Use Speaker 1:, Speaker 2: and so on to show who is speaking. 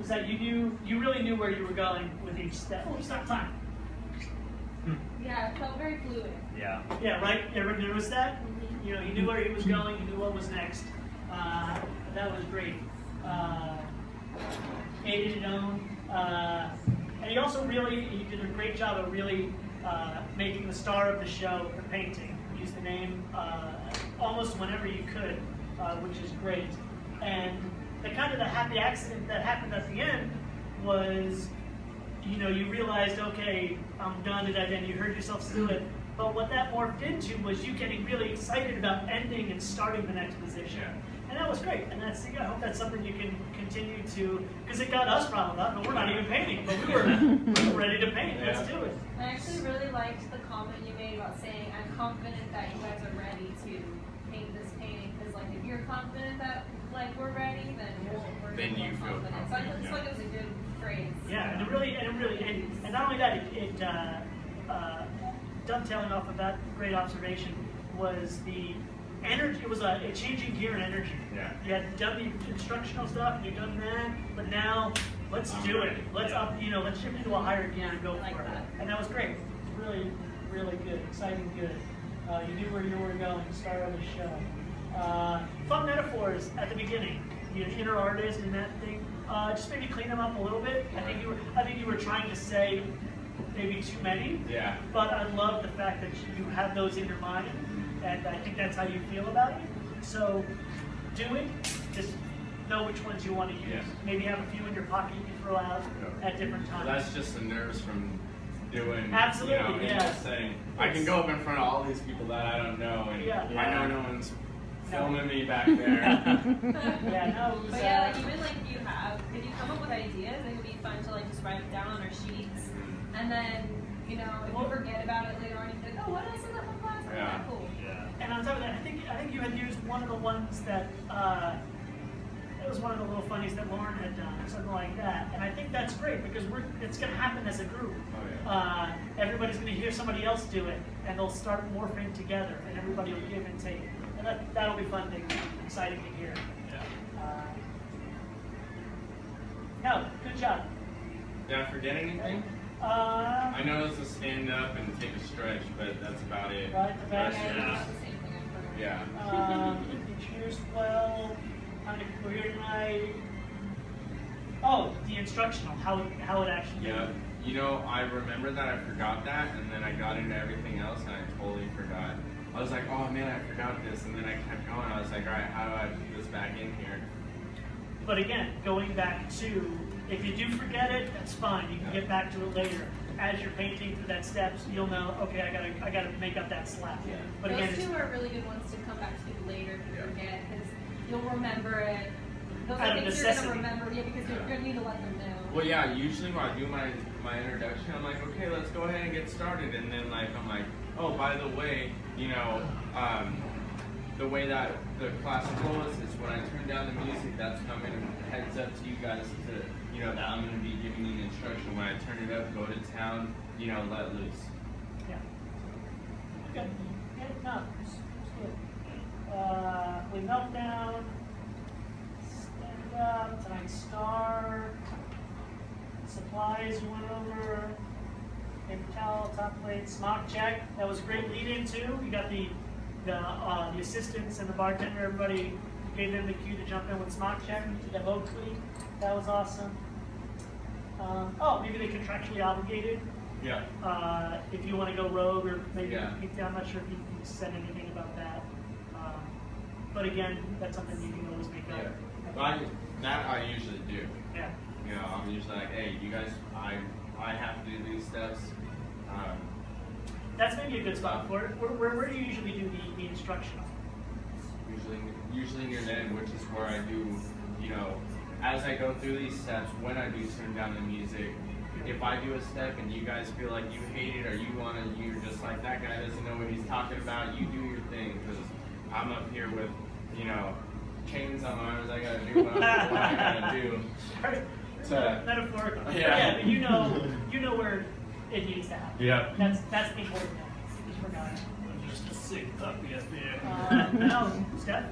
Speaker 1: was that you really knew where you were going with each step. Oh, stop time.
Speaker 2: Yeah, it felt very fluid.
Speaker 3: Yeah.
Speaker 1: Yeah, right? Everyone noticed that?
Speaker 2: Mm-hmm.
Speaker 1: You know, he knew where he was going, he knew what was next. That was great. Aided it own. And he also he did a great job of really making the star of the show the painting. He used the name almost whenever you could, which is great. And the happy accident that happened at the end was, you know, you realized, okay, I'm done, and then you heard yourself do it. But what that morphed into was you getting really excited about ending and starting the next position.
Speaker 3: Yeah.
Speaker 1: And that was great. And I hope that's something you can continue to, because it got us riled up, and we're not even painting, but we were ready to paint.
Speaker 3: Yeah.
Speaker 1: Let's do it.
Speaker 2: I actually really liked the comment you made about saying, I'm confident that you guys are ready to paint this painting. Because like, if you're confident that like we're ready, then we're
Speaker 3: Then you feel
Speaker 2: confident. So I just
Speaker 3: confident,
Speaker 2: like it was a good phrase.
Speaker 1: Yeah, and and not only that, it dovetailing off of that great observation was the energy. It was a changing gear in energy.
Speaker 3: Yeah.
Speaker 1: You had done the instructional stuff, and you've done that, but now let's do it. Let's let's shift into a higher gear and go for it. And that was great. It was really, really good, exciting, good. You knew where you were going, start of the show. Fun metaphors at the beginning. You know, inner artist and that thing. Just maybe clean them up a little bit. I think you were trying to say maybe too many.
Speaker 3: Yeah.
Speaker 1: But I love the fact that you have those in your mind, and I think that's how you feel about it. So do it. Just know which ones you want to use.
Speaker 3: Yeah.
Speaker 1: Maybe have a few in your pocket you can throw out at different times.
Speaker 3: Well, that's just the nerves from doing.
Speaker 1: Absolutely,
Speaker 3: you know, and
Speaker 1: yeah.
Speaker 3: just saying, I can go up in front of all these people that I don't know, and I know no one's filming me back there.
Speaker 1: Yeah, no.
Speaker 2: But yeah, like even like if you come up with ideas, it would be fun to like just write them down on our sheets, and then if you forget about it later on, you think, oh, what else in that one class? Oh,
Speaker 3: Yeah.
Speaker 2: cool.
Speaker 3: Yeah.
Speaker 1: And on top of that, I think you had used one of the ones that it was one of the little funnies that Lauren had done, or something like that. And I think that's great because it's going to happen as a group.
Speaker 3: Oh, yeah.
Speaker 1: Everybody's going to hear somebody else do it, and they'll start morphing together, and everybody will give and take. And that'll be fun, exciting to hear.
Speaker 3: Yeah.
Speaker 1: No, good job.
Speaker 3: Did I forget anything? I know it's a stand up and take a stretch, but that's about it.
Speaker 1: Right, the back.
Speaker 2: Yeah, that's the same thing I forgot.
Speaker 3: Yeah.
Speaker 1: Introduced well. We're here tonight. Oh, the instructional, how it actually.
Speaker 3: Yeah. You know, I remember that I forgot that, and then I got into everything else, and I totally forgot. I was like, oh man, I forgot this, and then I kept going. I was like, all right, how do I put this back in here?
Speaker 1: But again, going back to, if you do forget it, that's fine. You can get back to it later. As you're painting through that steps, you'll know, okay, I gotta make up that slack.
Speaker 3: Yeah.
Speaker 1: But
Speaker 2: Those
Speaker 1: again,
Speaker 2: two are really good ones to come back to later if you forget, because you'll remember it. Those
Speaker 1: Out
Speaker 2: are
Speaker 1: of
Speaker 2: things
Speaker 1: necessity.
Speaker 2: you're gonna remember, because you're gonna need to let them know.
Speaker 3: Well, yeah, usually when I do my introduction, I'm like, okay, let's go ahead and get started. And then I'm like, oh, by the way, the way that the class flows is when I turn down the music, that's coming heads up to you guys to, that I'm going to be giving you an instruction. When I turn it up, go to town, let loose.
Speaker 1: yeah. Okay. Yeah, no, it's good. We melt down, stand up, tonight's star, supplies you went over, paper towel, top plate, smock check. That was a great lead in too. You got the assistants and the bartender, everybody gave them the cue to jump in with smock check to the vote tweet. That was awesome. Maybe they contractually obligated.
Speaker 3: Yeah.
Speaker 1: If you want to go rogue or maybe,
Speaker 3: Yeah.
Speaker 1: I'm not sure if you said anything about that. But again, that's something you can always make up.
Speaker 3: Yeah. But that I usually do.
Speaker 1: Yeah.
Speaker 3: I'm usually like, hey, you guys, I have to do these steps.
Speaker 1: That's maybe a good spot for it. Where do you usually do the instructional?
Speaker 3: Usually near the end, which is where I do, as I go through these steps, when I do turn down the music, if I do a step and you guys feel like you hate it or you're just like, that guy doesn't know what he's talking about, you do your thing, because I'm up here with, chains on my arms, I gotta do what I gotta do.
Speaker 1: Metaphorical.
Speaker 3: Yeah.
Speaker 1: But you know where it needs to happen.
Speaker 3: Yeah.
Speaker 1: That's the important thing. Just forgot.
Speaker 3: Just a sick puppy up there.
Speaker 1: No, Steph?